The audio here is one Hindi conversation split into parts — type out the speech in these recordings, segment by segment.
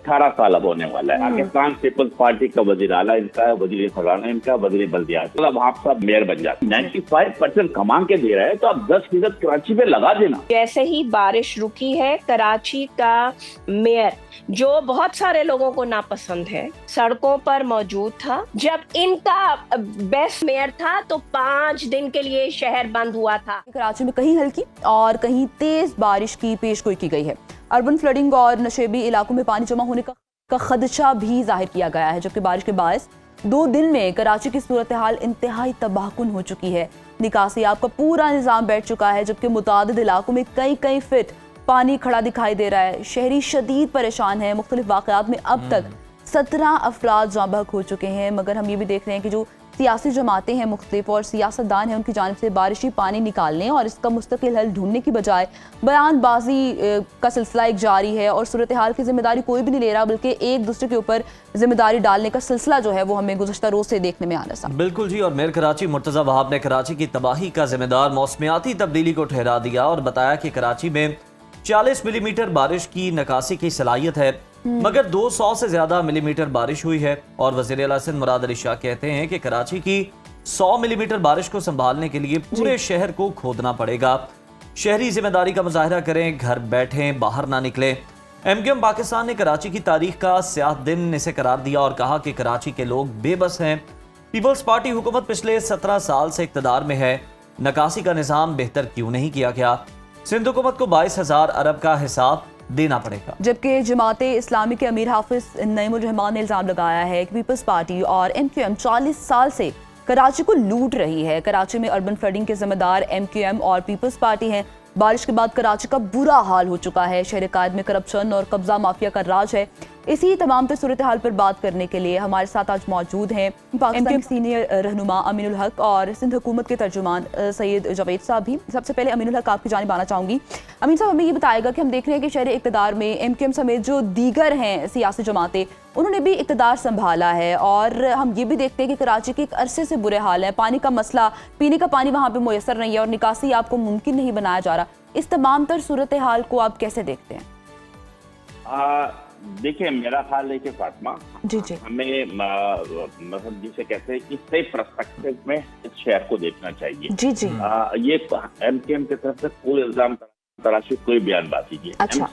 18 साल अब होने वाला है। पाकिस्तान पीपल्स पार्टी का वजीर आला इनका है, वजीर खजाना इनका, वजीर बल्दियात, मतलब आप सब मेयर बन जाते। 95% कमा के दे रहे हैं, तो आप 10% कराची पे लगा देना। जैसे ही बारिश रुकी है, कराची का मेयर जो बहुत सारे लोगों को नापसंद है, सड़कों पर मौजूद था। जब इनका बेस्ट मेयर था तो 5 दिन के लिए शहर बंद हुआ था। कराची में कहीं हल्की और कहीं तेज बारिश की पेशगोई की गई है। अर्बन फ्लडिंग और नशेबी इलाकों में पानी जमा होने का खदशा भी जाहिर किया गया है, जबकि बारिश के बायस 2 दिन में कराची की सूरत हाल इंतहाई तबाहकुन हो चुकी है। निकासी आपका पूरा निज़ाम बैठ चुका है, जबकि मुतादिद इलाकों में कई फीट पानी खड़ा दिखाई दे रहा है। शहरी शदीद परेशान है। मुख्तलिफ वाक़यात में अब तक 17 अफराद जाँ बहक हो चुके हैं। मगर हम ये भी देख रहे हैं कि जो सियासी जमातें हैं मुख्तलिफ और सियासतदान हैं, उनकी जानिब से बारिशी पानी निकालने और इसका मुस्तकिल हल ढूंढने की बजाय बयानबाजी का सिलसिला एक जारी है और सूरत हाल की जिम्मेदारी कोई भी नहीं ले रहा, बल्कि एक दूसरे के ऊपर जिम्मेदारी डालने का सिलसिला जो है वो हमें गुज़श्ता रोज से देखने में आ रहा है। बिल्कुल जी। और मेयर कराची मुर्तज़ा वहाब ने कराची की तबाही का जिम्मेदार मौसमियाती तब्दीली को ठहरा दिया और बताया कि कराची में 40 मिलीमीटर बारिश की निकासी की सलाहियत है, मगर 200 से ज्यादा मिलीमीटर बारिश हुई है। और वज़ीर आला सिंध मुराद अली शाह कहते हैं कि कराची की 100 मिलीमीटर बारिश को संभालने के लिए पूरे शहर को खोदना पड़ेगा। शहरी जिम्मेदारी का मुजाहिरा करें, घर बैठें, बाहर ना निकलें। MQM पाकिस्तान ने कराची की तारीख का स्याह दिन इसे करार दिया और कहा कि कराची के लोग बेबस हैं। पीपल्स पार्टी हुकूमत पिछले 17 साल से इक़्तिदार में है, निकासी का निज़ाम बेहतर क्यों नहीं किया गया? सिंध हुकूमत को 22,000 अरब का हिसाब देना पड़ेगा। जबकि जमाते इस्लामी के अमीर हाफिज नईमुर रहमान ने इल्जाम लगाया है कि पीपल्स पार्टी और MQM 40 साल से कराची को लूट रही है। कराची में अर्बन फ्लडिंग के जिम्मेदार MQM और पीपल्स पार्टी हैं। बारिश के बाद कराची का बुरा हाल हो चुका है। शहर कायद में करप्शन और कब्जा माफिया का राज है। इसी तमाम सूरत हाल पर बात करने के लिए हमारे साथ आज मौजूद हैं MQM सीनियर रहनुमा अमीनुल हक और सिंध हुकूमत के तर्जुमान सैयद जावेद साहब भी। सबसे पहले अमीनुल हक आपकी जानिब आना चाहूँगी। अमीन साहब, हमें ये बताएगा कि हम देख रहे हैं कि शहर इक़्तिदार में MQM समेत जो दीगर हैं सियासी जमातें, उन्होंने भी इक़्तिदार संभाला है और हम ये भी देखते हैं कि कराची के एक अरसे से बुरे हाल है। पानी का मसला, पीने का पानी वहाँ पे मुयसर नहीं है और निकासी आपको मुमकिन नहीं बनाया जा रहा। इस तमाम तर सूरत हाल को आप कैसे देखते हैं? देखिए, मेरा ख्याल है कि फातिमा जी हमें मतलब जिसे कहते हैं कि सही पर्सपेक्टिव में इस शहर को देखना चाहिए। जी ये MQM की तरफ से कोई इल्जाम तराशी, कोई बयानबाजी नहीं। अच्छा।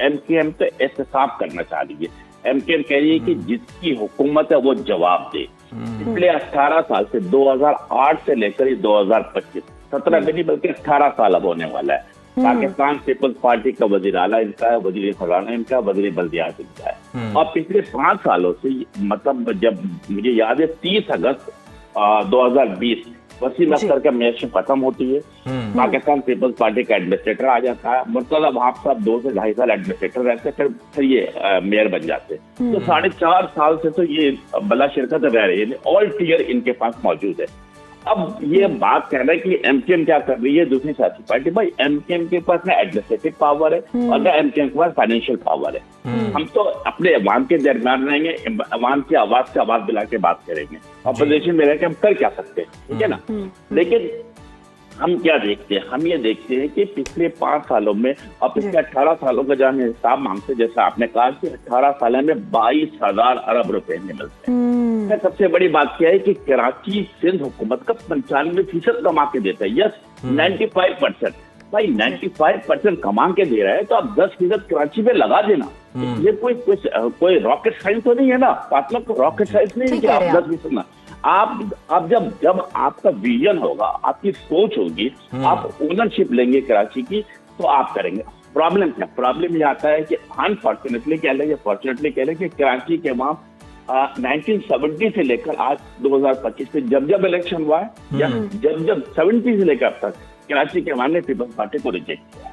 MQM तो एहतसाब करना चाह रही है। MQM कह रही है कि जिसकी हुकूमत है वो जवाब दे। पिछले 18 साल से 2008 से लेकर 2025 17 भी नहीं बल्कि 18 साल अब होने वाला है। पाकिस्तान पीपल्स पार्टी का वजीर आला इनका है, वजीर खजाना इनका, वजीर बल्दियात इनका है। और पिछले 5 सालों से, मतलब जब मुझे याद है 30 अगस्त 2020 वसीम अख्तर का मेयरशिप खत्म होती है, पाकिस्तान पीपल्स पार्टी का एडमिनिस्ट्रेटर आ जाता है। मुर्तज़ा वहाब साहब 2 से 2.5 साल एडमिनिस्ट्रेटर रहते, फिर ये मेयर बन जाते। तो 4.5 साल से तो ये बला शिरकत रह रही है, ऑल टियर इनके पास मौजूद है। अब ये बात कहना है कि MQM क्या कर रही है दूसरी सियासी पार्टी, भाई MQM के पास ना एडमिनिस्ट्रेटिव पावर है और ना MQM के पास फाइनेंशियल पावर है। हम तो अपने अवाम के दरमियान रहेंगे, अवाम की आवाज से आवाज मिला के बात करेंगे, अपोजिशन में रह के हम कर क्या सकते हैं, ठीक है ना। लेकिन हम क्या देखते हैं, हम ये देखते हैं कि पिछले 5 सालों में और पिछले 18 सालों का जब हम हिसाब मांगते, जैसा आपने कहा कि 18 सालों में 22,000 अरब रुपए में मिलते हैं। सबसे बड़ी बात क्या है कि कराची सिंध हुकूमत का 95% कमा के देता है। यस, 95%। भाई 95% कमा के दे रहा है, तो आप 10% कराची में लगा देना। ये कोई रॉकेट साइंस तो नहीं है ना, मतलब रॉकेट साइंस नहीं है कि आप 10% ना। आप जब आपका विजन होगा, आपकी सोच होगी, आप ओनरशिप लेंगे कराची की, तो आप करेंगे। प्रॉब्लम क्या, प्रॉब्लम ये आता है कि अनफॉर्चुनेटली कह लें या फॉर्चुनेटली कह लें कि कराची के वहाँ 1970 से लेकर आज 2025 में जब इलेक्शन हुआ है या जब 70 से लेकर अब तक कराची के वहाँ ने पीपल्स पार्टी को रिजेक्ट किया।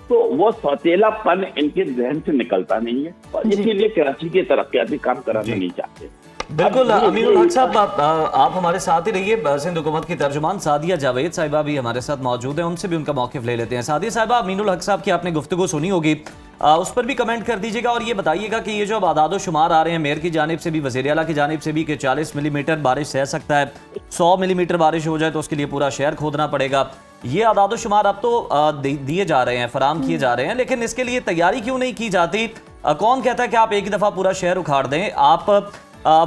तो वो सौतेलापन इनके जहन से निकलता नहीं है और इसीलिए कराची के तरक्याती काम कराना नहीं चाहते। बिल्कुल। अमीनुल हक साहब, आप हमारे साथ ही रहिए। सिंध हुकूमत की तर्जुमान सादिया जावेद साहिबा भी हमारे साथ मौजूद हैं, उनसे भी उनका मौक़िफ़ ले लेते हैं। सादिया साहिबा, अमीनुल हक साहब की आपने गुफ्तगू सुनी होगी, उस पर भी कमेंट कर दीजिएगा और ये बताइएगा कि ये जो अब आदाद शुमार आ रहे हैं मेयर की जानिब से भी, वज़ीर आला की जानिब से भी, कि 40 मिलीमीटर बारिश सह सकता है, 100 मिलीमीटर बारिश हो जाए तो उसके लिए पूरा शहर खोदना पड़ेगा। ये आदाद शुमार अब तो दिए जा रहे हैं, फराम किए जा रहे हैं, लेकिन इसके लिए तैयारी क्यों नहीं की जाती? कौन कहता है कि आप एक ही दफा पूरा शहर उखाड़ दें? आप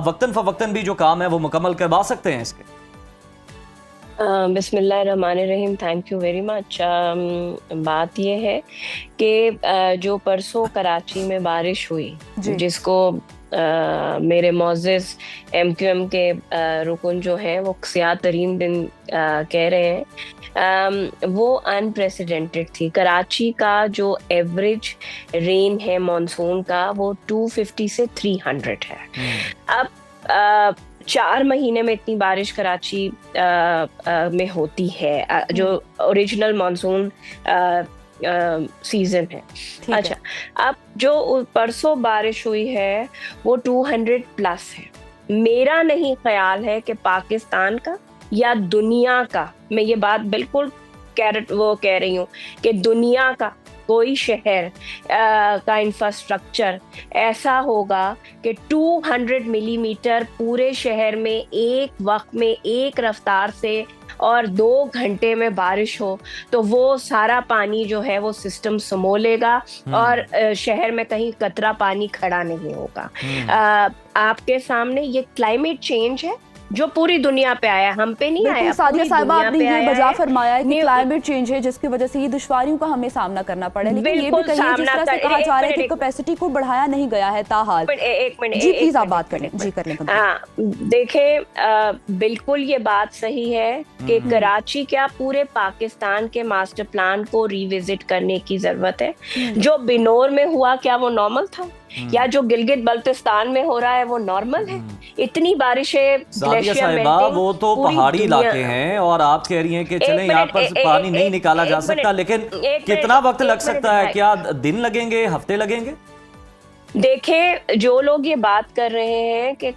वक्तन फवक्तन भी जो काम है वो मुकम्मल करवा सकते हैं इसके? बिस्मिल्लाहिर्रहमानिर्रहीम, थैंक यू वेरी मच। बात ये है कि जो परसों कराची में बारिश हुई, जिसको मेरे मोअज़्ज़िज़ MQM के रुकन जो हैं वो क़िया तरीन दिन कह रहे हैं, वो अनप्रेसिडेंटेड थी। कराची का जो एवरेज रेन है मानसून का वो 250 से 300 है। अब 4 महीने में इतनी बारिश कराची में होती है, जो ओरिजिनल मानसून सीजन है। अच्छा, अब जो परसों बारिश हुई है वो 200 प्लस है। मेरा नहीं ख्याल है कि पाकिस्तान का या दुनिया का, मैं ये बात बिल्कुल कह रही हूँ कि दुनिया का कोई शहर का इंफ्रास्ट्रक्चर ऐसा होगा कि 200 मिलीमीटर पूरे शहर में एक वक्त में एक रफ्तार से और 2 घंटे में बारिश हो तो वो सारा पानी जो है वो सिस्टम समोलेगा और शहर में कहीं कतरा पानी खड़ा नहीं होगा। आपके सामने ये क्लाइमेट चेंज है जो पूरी दुनिया पे आया, हम पे नहीं आया। सादिया साहिबा, आपने ये बजा फरमाया है कि क्लाइमेट चेंज है जिसकी वजह से ये दुश्वारियों का हमें सामना करना पड़े, लेकिन ये भी कहीं जिस तरह से कहा जा रहा है कि कैपेसिटी को बढ़ाया नहीं गया है ताहाल। एक मिनट जी प्लीज आप बात करें। जी कर लें। हाँ, देखें, बिल्कुल ये बात सही है कि कराची क्या पूरे पाकिस्तान के मास्टर प्लान को रिविजिट करने की जरूरत है। जो बिनोर में हुआ क्या वो नॉर्मल था, या जो गिलगित बल्तिस्तान में हो रहा है वो नॉर्मल है? इतनी बारिशें, वो तो पहाड़ी इलाके हैं और आप कह रही हैं कि चलें यहाँ पर पानी नहीं निकाला जा सकता, लेकिन कितना वक्त लग सकता है? क्या दिन लगेंगे, हफ्ते लगेंगे? देखें, जो लोग ये बात कर रहे हैं कि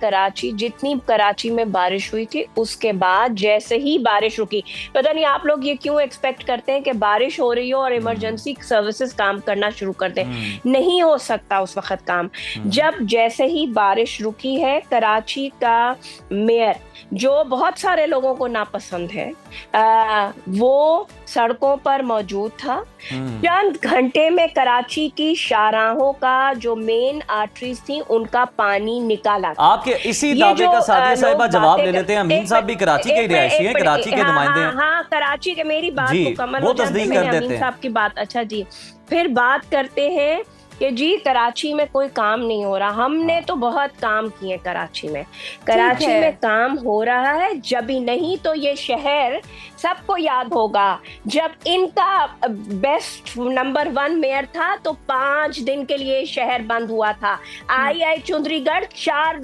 जितनी कराची में बारिश हुई थी उसके बाद जैसे ही बारिश रुकी, पता नहीं आप लोग ये क्यों एक्सपेक्ट करते हैं कि बारिश हो रही हो और इमरजेंसी सर्विसेज काम करना शुरू कर दें। नहीं हो सकता उस वक्त काम। जब जैसे ही बारिश रुकी है, कराची का मेयर जो बहुत सारे लोगों को नापसंद है, वो सड़कों पर मौजूद था। चंद घंटे में कराची की शाहराहों का जो मेन आर्टरीज थी उनका पानी निकाला। आपके इसी दावे का सादिया साहिबा जवाब ले लेते हैं। अमीन साहब भी कराची के रिहायशी हैं, कराची के नुमाइंदे हैं। हाँ, कराची के, मेरी बात मुकम्मल हो जाए, मैंने अमीन साहब की बात। अच्छा जी, फिर बात करते हैं कि जी कराची में कोई काम नहीं हो रहा। हमने तो बहुत काम किए कराची में। कराची में काम हो रहा है, जब ही नहीं तो ये शहर सबको याद होगा जब इनका बेस्ट नंबर 1 मेयर था तो 5 दिन के लिए शहर बंद हुआ था। आई चुंदरीगढ़ 4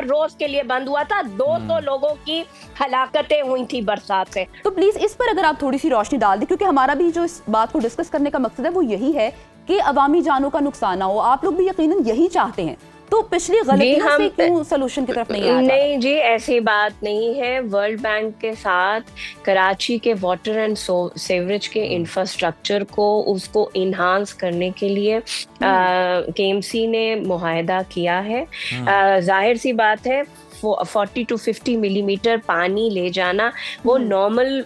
रोज के लिए बंद हुआ था। 200 लोगों की हलाकतें हुई थी बरसात से। तो प्लीज इस पर अगर आप थोड़ी सी रोशनी डाल दें, क्योंकि हमारा भी जो इस बात को डिस्कस करने का मकसद है वो यही है कि अवामी जानों का नुकसान ना हो। आप लोग भी यकीनन यही चाहते हैं, तो पिछली गलतियों से क्यों सलूशन की तरफ नहीं आया? नहीं जी, ऐसी बात नहीं है। वर्ल्ड बैंक के साथ कराची के वाटर एंड सीवरेज के इंफ्रास्ट्रक्चर को उसको इन्हांस करने के लिए KMC ने मुआहदा किया है। जाहिर सी बात है 40 to 50 मिलीमीटर पानी ले जाना वो नॉर्मल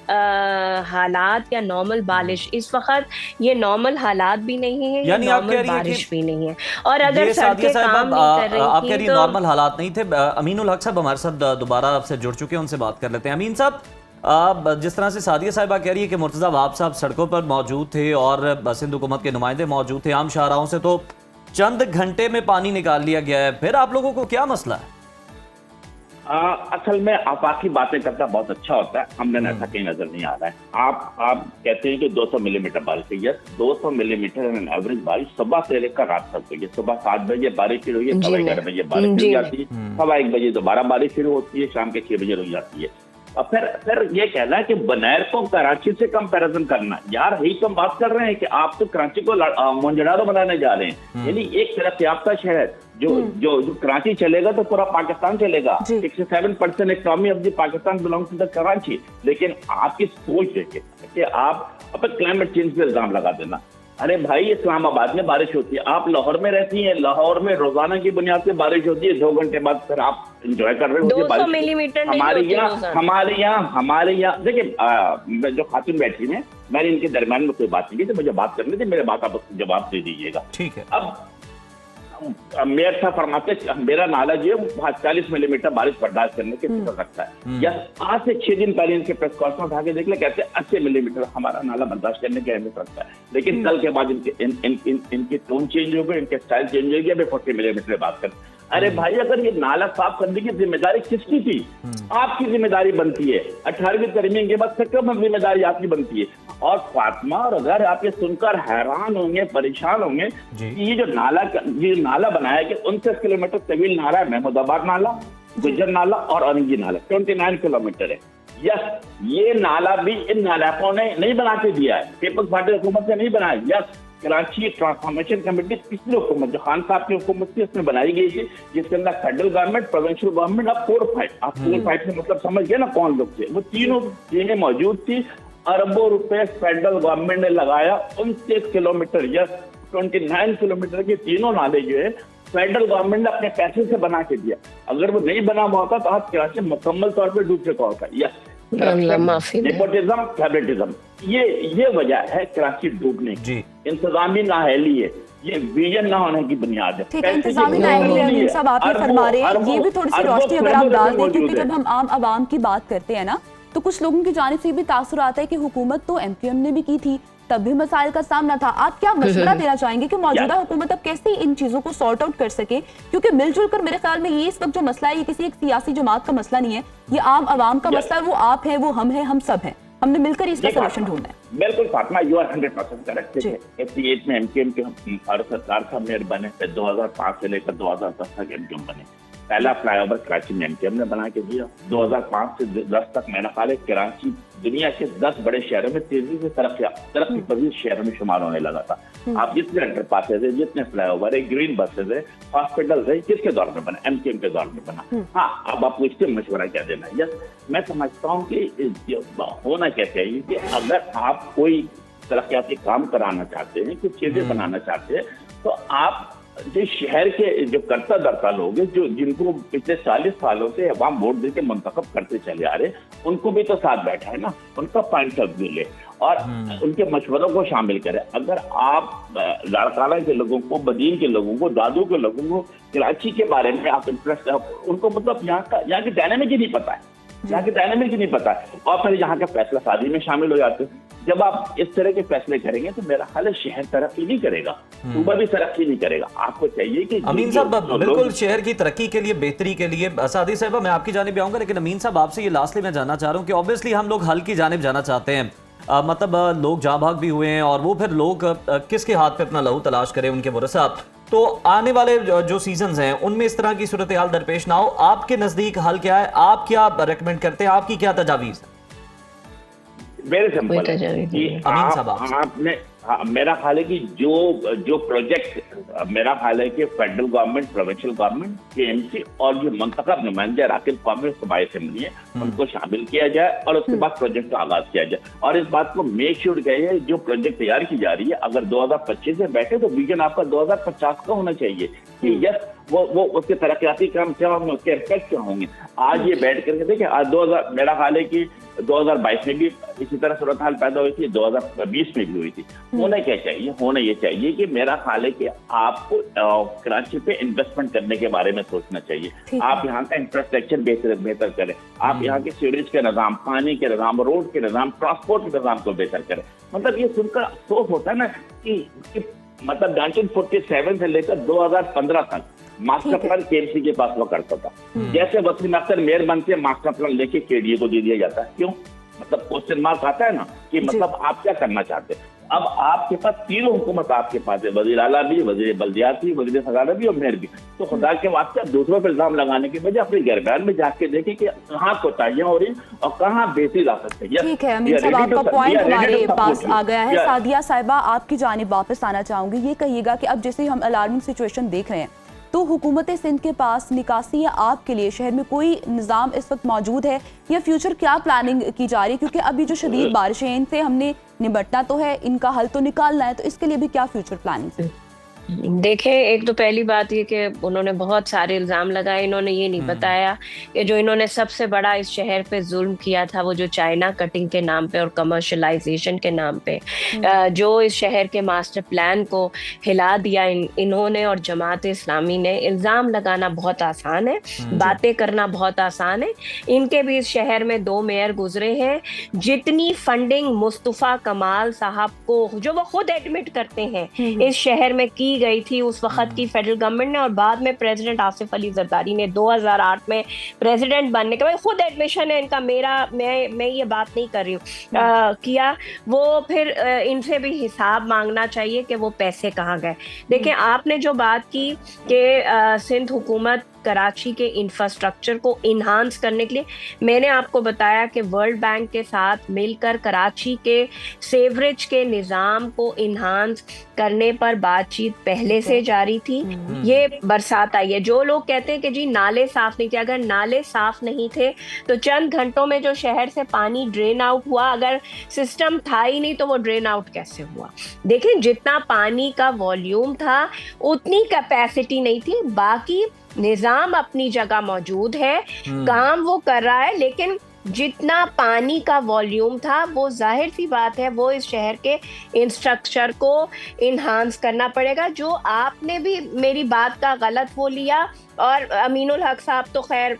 हालात या नॉर्मल बारिश, इस वक्त ये नॉर्मल हालात भी नहीं है, यानी नॉर्मल बारिश भी नहीं है। और अगर सड़कें काम नहीं कर रही आप कह रही तो नॉर्मल हालात नहीं थे। अमीनुल हक साहब हमारे साथ दोबारा आपसे जुड़ चुके हैं, उनसे बात कर लेते हैं। अमीन साहब, जिस तरह से सादिया साहिबा कह रही है कि मुर्तज़ा वहाब साहब सड़कों पर मौजूद थे और सिंध हुकूमत के नुमाइंदे मौजूद थे, आम शाहराहों से तो चंद घंटे में पानी निकाल लिया गया है, फिर आप लोगों को क्या मसला है? असल में आफाकी बातें करना बहुत अच्छा होता है, हमने ऐसा कहीं नजर नहीं आ रहा है। आप कहते हैं कि 200 मिलीमीटर बारिश हुई है। 200 मिलीमीटर एवरेज बारिश सुबह से लेकर रात तक हुई है। सुबह 7 बजे बारिश शुरू हुई है, 11:15 बजे बारिश शुरू हो जाती है, 1:15 बजे दोबारा बारिश शुरू होती है, शाम के 6 बजे रुक जाती है। और फिर ये कहना है कि बनैर को कराची से कंपैरिजन करना, यार यही तो हम बात कर रहे हैं कि आप तो कराची को मोहनजोदड़ो बनाने जा रहे हैं। यानी एक तरफ याफ्ता शहर जो कराची चलेगा तो पूरा पाकिस्तान चलेगा। 67% economy of the Pakistan belongs to the Karachi. लेकिन आपकी सोच देखिए कि आप अब क्लाइमेट चेंज पे इल्जाम लगा देना। अरे भाई, इस्लामाबाद में बारिश होती है, आप लाहौर में रहती हैं, लाहौर में रोजाना की बुनियाद पे बारिश होती है, 2 घंटे बाद फिर आप एंजॉय कर रहे हो 200 मिलीमीटर। हमारे यहाँ देखिए, जो खातून बैठी है, मैंने इनके दरमियान में कोई बात नहीं की, तो मुझे बात करनी थी, मेरे बात आप जवाब दे दीजिएगा। ठीक है। अब मेयर साहब फरमाते मेरा नाला जो है 40 मिलीमीटर बारिश बर्दाश्त करने के कर सकता है, या आज से 6 दिन पहले इनके प्रेस कॉन्फ्रेंस उठा के देख ले, कहते हैं 80 मिलीमीटर हमारा नाला बर्दाश्त करने के अहमियत रखता है। लेकिन कल के बाद इनकी टोन चेंज हो गई, इनके स्टाइल चेंज हो गया, 40 मिलीमीटर बात कर। अरे भाई, अगर ये नाला साफ करने की जिम्मेदारी किसकी थी? आपकी जिम्मेदारी बनती है। 18वीं तरमीम के बाद तकरीबन जिम्मेदारी आपकी बनती है। और फातिमा, और अगर आप ये सुनकर हैरान होंगे, परेशान होंगे, ये जो नाला बनाया कि 29 किलोमीटर तवील नाला है, महमूदाबाद नाला, गुजर नाला और औरंगी नाला 29 किलोमीटर है। यस, ये नाला भी इन नालाकों ने नहीं बना के दिया है, पीपल्स पार्टी हुकूमत ने नहीं बनाया। यस, कराची ट्रांसफॉर्मेशन कमेटी पिछली हुकूमत जो खान साहब की हुकूमत थी उसमें बनाई गई थी, जिसके अंदर फेडरल गवर्नमेंट, प्रोविंशियल गवर्नमेंट, अब 4-5, आप 4-5 से मतलब समझ गए ना कौन लोग थे। वो तीनों चीजें मौजूद थी। अरबों रुपए फेडरल गवर्नमेंट ने लगाया 29 किलोमीटर, यस 29 किलोमीटर के तीनों नाले जो है फेडरल गवर्नमेंट ने अपने पैसे से बना के दिया। अगर वो नहीं बना हुआ होता तो आज कराची मुकम्मल तौर पर डूब चुका होता। यस, नेपोटिज्म, फेवरेटिज्म, ये वजह है कराची डूबने की। इंतजामी नाअहली है, ये विजन ना होने की बुनियाद है। ठीक है, इंतजामी नाअहली है। अमीन साहब, आप ये फरमा रहे हैं, ये भी थोड़ी सी रोशनी अगर आप डाल दें, क्योंकि जब हम आम आवाम की बात करते हैं ना, तो कुछ लोगों की जानिब से भी तासुर आता है कि हुकूमत तो MQM ने भी की थी, तब भी मसाइल का सामना था। आप क्या मशवरा देना चाहेंगे कि मौजूदा हुकूमत अब कैसे इन चीजों को सॉर्ट आउट कर सके? क्योंकि मिलजुल कर मेरे ख्याल में ये इस वक्त जो मसला है, ये किसी एक सियासी जमात का मसला नहीं है, ये आम आवाम का मसला है। वो आप है, वो हम है, हम सब हैं, हमने मिलकर इसका सलूशन ढूंढना है। बिल्कुल फातिमा, यू आर 100% करेक्ट। 88 में MQM के भारत सरकार का मेयर बने, फिर 2005 से लेकर 2010 तक MQM बने। पहला फ्लाईओवर कराची में MQM ने बना के दिया। 2005 से 10 तक मैंने कहा कराची दुनिया के 10 बड़े शहरों में तेजी से तरक्की पजीर शहरों में शुमार होने लगा था। आप जितने अंडरपासेज है, जितने फ्लाईओवर है, ग्रीन बसेज है, हॉस्पिटल है, किसके दौर में बना? MQM के दौर में बना। हाँ, अब आप पूछते मशवरा क्या देना? यस, मैं समझता हूँ कि होना क्या चाहिए कि अगर आप कोई तरक्याती काम कराना चाहते हैं, कुछ चीजें बनाना चाहते हैं, तो आप जो शहर के जो करता धरता लोग हैं, जो जिनको पिछले 40 सालों से अवाम वोट देके मुंतखब करते चले आ रहे, उनको भी तो साथ बैठा है ना, उनका पॉइंट ऑफ व्यू ले और उनके मशवरों को शामिल करें। अगर आप लाड़काना के लोगों को, बदीन के लोगों को, दादू के लोगों को कराची के बारे में आप इंटरेस्ट, उनको मतलब यहाँ की डायनामिक ही नहीं पता है, यहाँ की डायनामिक ही नहीं पता है, और फिर यहाँ के फैसला साजी में शामिल हो जाते हैं। जब आप इस तरह के फैसले करेंगे तो मेरा ख्याल है शहर तरक्की नहीं करेगा, सूबा भी तरक्की नहीं करेगा। आपको चाहिए कि अमीन साहब, बिल्कुल शहर की तरक्की के लिए, बेहतरी के लिए, सादी साहब मैं आपकी जानिब आऊंगा, लेकिन अमीन साहब आपसे ये लास्टली मैं जानना चाह रहा हूँ कि ऑब्वियसली हम लोग हल की जानिब जाना चाहते हैं, मतलब लोग जहाँ भाग भी हुए हैं और वो फिर लोग किसके हाथ पे अपना लहू तलाश करें, उनके वरसा, तो आने वाले जो सीजन्स हैं उनमें इस तरह की सूरत हाल दरपेश ना हो। आपके नजदीक हल क्या है? आप क्या रेकमेंड करते हैं? आपकी क्या तजावीज़ है? मेरे सिंपल आपने मेरा ख्याल है कि जो प्रोजेक्ट, मेरा ख्याल है कि federal government, provincial government, KMC और जो मुंतखब नुमाइंदे अराकीन कौमी सूबाई असेंबली है, उनको शामिल किया जाए और उसके बाद प्रोजेक्ट का आगाज किया जाए। और इस बात को मेक श्योर किया जो प्रोजेक्ट तैयार की जा रही है, अगर 2025 से बैठे तो विजन आपका 2050 का होना चाहिए कि यस वो उसके तरक्याती काम क्या होंगे, उसके इफेक्ट क्या होंगे। आज ये बैठ करके देखिए, आज 2000 मेरा ख्याल है कि 2022 में भी इसी तरह सूरत हाल पैदा हुई थी, 2020 में भी हुई थी। होना क्या चाहिए? होना ये चाहिए कि मेरा ख्याल है कि आपको कराची पे इन्वेस्टमेंट करने के बारे में सोचना चाहिए। आप यहाँ का इंफ्रास्ट्रक्चर बेहतर करें, आप यहाँ के सीवरेज के निज़ाम, पानी के निज़ाम, रोड के निज़ाम, ट्रांसपोर्ट के निज़ाम को बेहतर करें। मतलब ये सुनकर अफसोस होता है ना कि मतलब 1947 से लेकर 2015 तक मास्टर प्लान KMC के पास वो करता था। जैसे वसीम अख्तर मेयर बनते, मास्टर प्लान लेके KDA को दे दिया जाता है। क्यों? मतलब क्वेश्चन मार्क आता है ना कि मतलब आप क्या करना चाहते हैं। अब आपके पास तीनों हुकूमत आपके पास है, वजीर आला भी, वजीर बल्दियात भी, वजीर खजाना भी और मेयर भी। तो खुदा के वास्ते दूसरों पर इल्जाम लगाने के बजाय अपने गैरबयान में जाके देखें कि कहाँ कोताहियां हो रही और कहाँ बेहतरी ला सकते हैं। ठीक है अमीन साहब, आपका पॉइंट हमारे पास आ गया है। सादिया साहिबा, आपकी जानिब वापस आना चाहूंगी। ये कहिएगा कि अब जैसे हम अलार्मिंग सिचुएशन देख रहे हैं, तो हुकूमत सिंध के पास निकासी या आब के लिए शहर में कोई निज़ाम इस वक्त मौजूद है या फ्यूचर क्या प्लानिंग की जा रही है? क्योंकि अभी जो शदीद बारिशें हैं, इनसे हमने निपटना तो है, इनका हल तो निकालना है, तो इसके लिए भी क्या फ्यूचर प्लानिंग है? देखें, एक तो पहली बात ये कि उन्होंने बहुत सारे इल्जाम लगाए, इन्होंने ये नहीं बताया कि जो इन्होंने सबसे बड़ा इस शहर पे जुल्म किया था वो जो चाइना कटिंग के नाम पे और कमर्शलाइजेशन के नाम पे जो इस शहर के मास्टर प्लान को हिला दिया इन्होंने और जमात इस्लामी ने। इल्जाम लगाना बहुत आसान है, बातें करना बहुत आसान है। इनके भी इस शहर में 2 मेयर गुजरे हैं। जितनी फंडिंग मुस्तफा कमाल साहब को, जो वो खुद एडमिट करते हैं, इस शहर में की गई थी उस वक्त की फेडरल गवर्नमेंट ने और बाद में प्रेसिडेंट आसिफ अली जरदारी ने 2008 में प्रेसिडेंट बनने के बाद, खुद एडमिशन है इनका, मैं ये बात नहीं कर रही हूँ, किया वो। फिर इनसे भी हिसाब मांगना चाहिए कि वो पैसे कहाँ गए। देखें, आपने जो बात की कि सिंध हुकूमत कराची के इंफ्रास्ट्रक्चर को इन्हांस करने के लिए, मैंने आपको बताया कि वर्ल्ड बैंक के साथ मिलकर कराची के सेवरेज के निज़ाम को इन्हांस करने पर बातचीत पहले से जारी थी। ये बरसात आई है, जो लोग कहते हैं कि जी नाले साफ नहीं थे, अगर नाले साफ नहीं थे तो चंद घंटों में जो शहर से पानी ड्रेन आउट हुआ, अगर सिस्टम था ही नहीं तो वो ड्रेन आउट कैसे हुआ? देखें, जितना पानी का वॉल्यूम था उतनी कैपेसिटी नहीं थी। बाकी निजाम अपनी जगह मौजूद है, काम वो कर रहा है, लेकिन जितना पानी का वॉल्यूम था वो जाहिर सी बात है वो इस शहर के इंफ्रास्ट्रक्चर को इन्हांस करना पड़ेगा। जो आपने भी मेरी बात का गलत वो लिया, और अमीनुल हक साहब तो खैर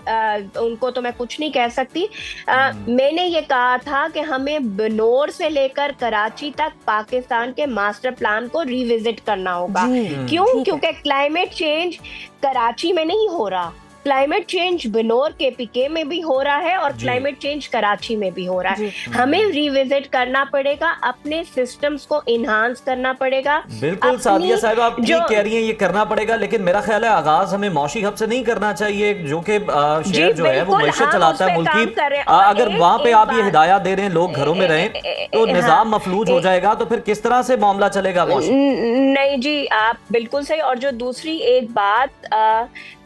उनको तो मैं कुछ नहीं कह सकती। मैंने ये कहा था कि हमें बनोर से लेकर कराची तक पाकिस्तान के मास्टर प्लान को रिविजिट करना होगा। क्यों? क्योंकि क्लाइमेट चेंज कराची में नहीं हो रहा, क्लाइमेट चेंज बनोर केपीके में भी हो रहा है और क्लाइमेट चेंज कराची में भी हो रहा है। हमें रिविजिट करना पड़ेगा, अपने सिस्टम्स को इन्हांस करना पड़ेगा। बिल्कुल सादिया साहब, आप जो कह रही हैं ये करना पड़ेगा, लेकिन मेरा ख्याल है आगाज हमें मौशी हब से नहीं करना चाहिए, जो कि शहर जो है वो मैशत चलाता है मुल्क की। अगर वहाँ पे आप ये हिदायत दे रहे हैं लोग घरों में रहें तो निजाम मफलूज हो जाएगा, तो फिर किस तरह से मामला चलेगा? नहीं जी, आप बिल्कुल सही। और जो दूसरी एक बात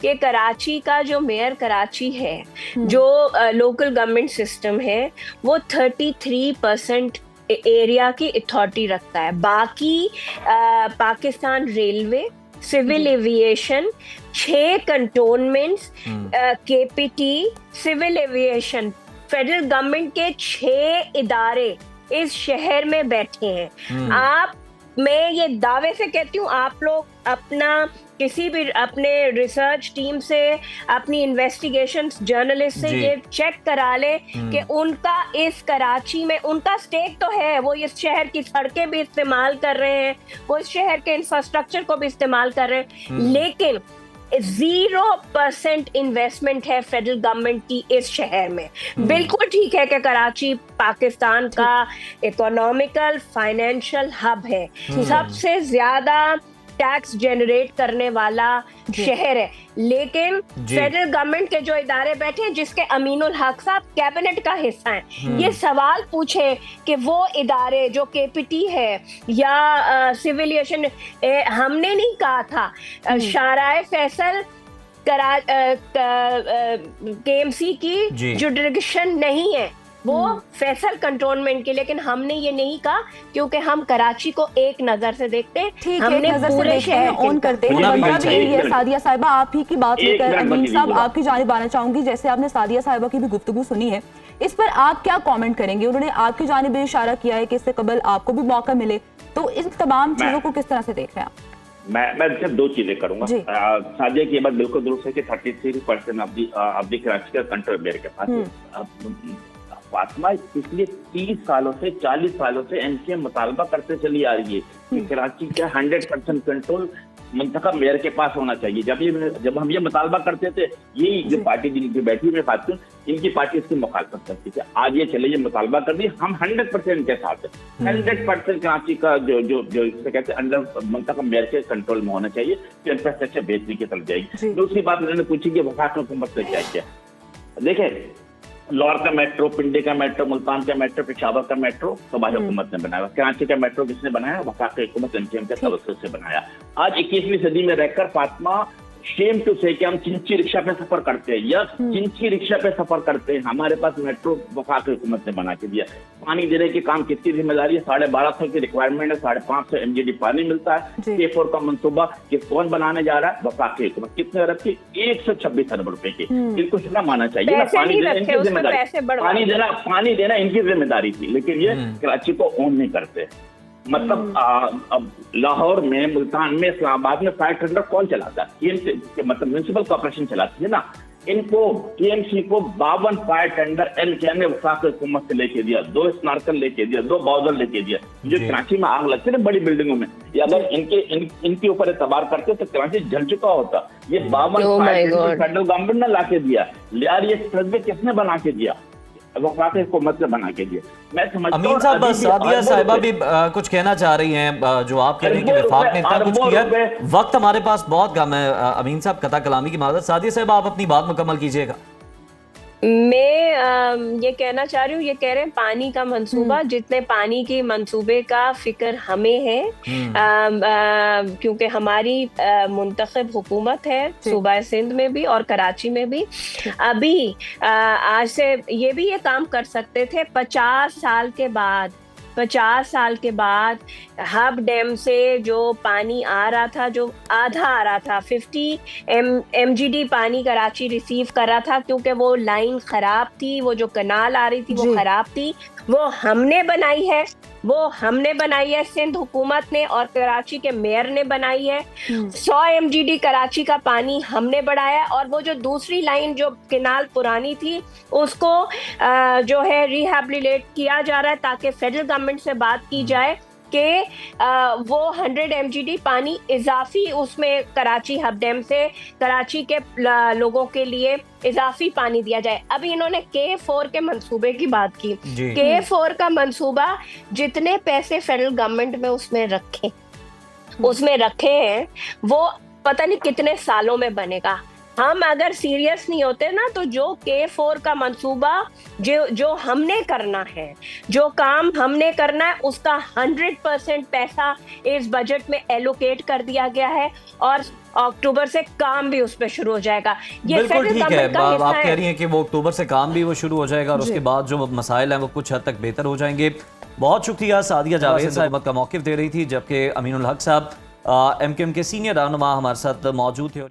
कि कराची का जो मेयर कराची है, जो लोकल गवर्नमेंट सिस्टम है, वो 33% एरिया की अथॉरिटी रखता है। बाकी Pakistan railway, civil aviation, 6 cantonments, KPT, civil aviation, federal government के 6 इदारे इस शहर में बैठे हैं। मैं ये दावे से कहती हूँ, आप लोग अपना किसी भी अपने रिसर्च टीम से, अपनी इन्वेस्टिगेशन जर्नलिस्ट से ये चेक करा ले कि उनका इस कराची में उनका स्टेक तो है, वो इस शहर की सड़कें भी इस्तेमाल कर रहे हैं, वो इस शहर के इंफ्रास्ट्रक्चर को भी इस्तेमाल कर रहे हैं, लेकिन 0% इन्वेस्टमेंट है फेडरल गवर्नमेंट की इस शहर में। बिल्कुल ठीक है कि कराची पाकिस्तान का इकोनॉमिकल फाइनेंशियल हब है, सबसे ज्यादा टैक्स जनरेट करने वाला शहर है, लेकिन फेडरल गवर्नमेंट के जो इदारे बैठे हैं, जिसके अमीनुल हक साहब कैबिनेट का हिस्सा हैं, ये सवाल पूछे कि वो इदारे जो केपीटी है या सिविलिएशन, हमने नहीं कहा था शाराए फैसल केएमसी की जुडिक्शन नहीं है, वो फैसल कंटोनमेंट के, लेकिन हमने ये नहीं कहा क्योंकि हम कराची को एक नजर से देखते हैं, हमने पूरे शहर ऑन करते हैं। सादिया साहिबा, आप ही की बात लेकर अमीन साहब आपकी जानिब आना चाहूंगी। जैसे आपने सादिया साहिबा की भी गुफ्तगू सुनी है, इस पर आप क्या कमेंट करेंगे? उन्होंने आपकी जानिब इशारा किया है कि इससे कबल आपको भी मौका मिले, तो इन तमाम चीजों को किस तरह से देख रहे हैं आप? मैं सिर्फ 2 चीजें करूंगा। सादिया की बात बिल्कुल दुरुस्त है कि 33% ऑफ द कराची का कंट्रोल मेरे के पास। फातिमा, पिछले 30 सालों से 40 सालों से एनसीएम मुतालबा करते चली आ रही है कि कराची का 100% कंट्रोल मुंतखब मेयर के पास होना चाहिए। जब हम ये मुतालबा करते थे, यही जो पार्टी जिनकी बैठी हुई बात करूं, इनकी पार्टी इसकी मुखालफत करती थी। आज ये चले, ये मुतालबा कर दी, हम 100% के साथ है। 100% कराची का जो इसे कहते हैं अंडर मुंतखब मेयर के कंट्रोल में होना चाहिए, तो इंफ्रास्ट्रक्चर बेचने की तरफ जाएगी। दूसरी बात उन्होंने पूछी कि वफाक हुकूमत से क्या किया। देखें, लाहौर का मेट्रो, पिंडी का मेट्रो, मुल्तान का मेट्रो, पेशावर का मेट्रो सूबाई हुकूमत ने बनाया। कराची का मेट्रो किसने बनाया? वफाकी हुकूमत एमकेएम के तवज्जुह से बनाया। आज 21वीं सदी में रहकर फातिमा, शेम टू से कि हम चिंची रिक्शा पे सफर करते हैं, यस चिंची रिक्शा पे सफर करते हैं। हमारे पास मेट्रो वफाक हुकूमत ने बना के दिया। पानी देने के काम किसकी जिम्मेदारी है? 1250 की रिक्वायरमेंट है, 550 MGD पानी मिलता है। K4 का मंसूबा कौन बनाने जा रहा है? वफाक हुकूमत। कितने अरब की? 126 अरब रुपए की। इनको ना माना चाहिए ना, पानी देना इनकी जिम्मेदारी, पानी देना इनकी जिम्मेदारी थी, लेकिन ये कराची को ओन नहीं करते। मतलब अब लाहौर में, मुल्तान में, इस्लामाबाद में फायर टेंडर कौन चलाता है? मतलब म्यूनिसिपल कॉर्पोरेशन चलाती है ना। इनको TMC को 52 फायर टेंडर MKM ने वफाक हुकूमत से लेके दिया, 2 स्नार्कल लेके दिया, 2 बाउजर लेके दिया। जो कराची में आग लगती है ना बड़ी बिल्डिंगों में, ये अगर इनके ऊपर एतबार करते तो कराची जल चुका होता। ये 52 फायर टेंडर फेडरल गवर्नमेंट ने ला के दिया यार। ये एक्सप्रेसवे किसने बना के दिया? वफाक हुकूमत ने बना के दिया। मैं समझता हूं अमीन साहब, सादिया साहिबा भी कुछ कहना चाह रही हैं, जो आप कह रही हैं कि वफाक ने इतना कुछ किया। वक्त हमारे पास बहुत कम है। अमीन साहब, कथा कलामी की माजरत। सादिया साहिबा, आप अपनी बात मुकम्मल कीजिएगा। मैं ये कहना चाह रही हूँ, ये कह रहे हैं पानी का मंसूबा, जितने पानी की मंसूबे का फिक्र हमें है, क्योंकि हमारी मुंतखब हुकूमत है सूबा सिंध में भी और कराची में भी। अभी आज से ये काम कर सकते थे 50 साल के बाद। 50 साल के बाद हब डैम से जो पानी आ रहा था, जो आधा आ रहा था, 50 MGD पानी कराची रिसीव कर रहा था, क्योंकि वो लाइन खराब थी, वो जो कनाल आ रही थी वो खराब थी। वो हमने बनाई है, सिंध हुकूमत ने और कराची के मेयर ने बनाई है। 100 MGD कराची का पानी हमने बढ़ाया, और वो जो दूसरी लाइन जो केनाल पुरानी थी उसको जो है रिहैबिलिटेट किया जा रहा है, ताकि फेडरल गवर्नमेंट से बात की जाए कि वो 100 MGD पानी इजाफी उसमें कराची हब डैम से कराची के लोगों के लिए इजाफी पानी दिया जाए। अभी इन्होंने K4 के मंसूबे की बात की। K4 का मंसूबा, जितने पैसे फेडरल गवर्नमेंट में उसमें रखे हैं, वो पता नहीं कितने सालों में बनेगा। हम अगर सीरियस नहीं होते ना, तो जो K4 का मंसूबा जो हमने करना है, जो काम हमने करना है, उसका 100% पैसा इस बजट में एलोकेट कर दिया गया है, और अक्टूबर से काम भी उस पर शुरू हो जाएगा। ये बिल्कुल ठीक है। आप कह रही हैं कि वो अक्टूबर से काम भी वो शुरू हो जाएगा, और उसके बाद जो मसाइल हैं वो कुछ हद तक बेहतर हो जाएंगे। बहुत शुक्रिया सादिया जावेद साहिबा का मौक़िफ़ दे रही थी, जबकि अमीनुल हक साहब MKM के सीनियर रहनुमा हमारे साथ मौजूद थे।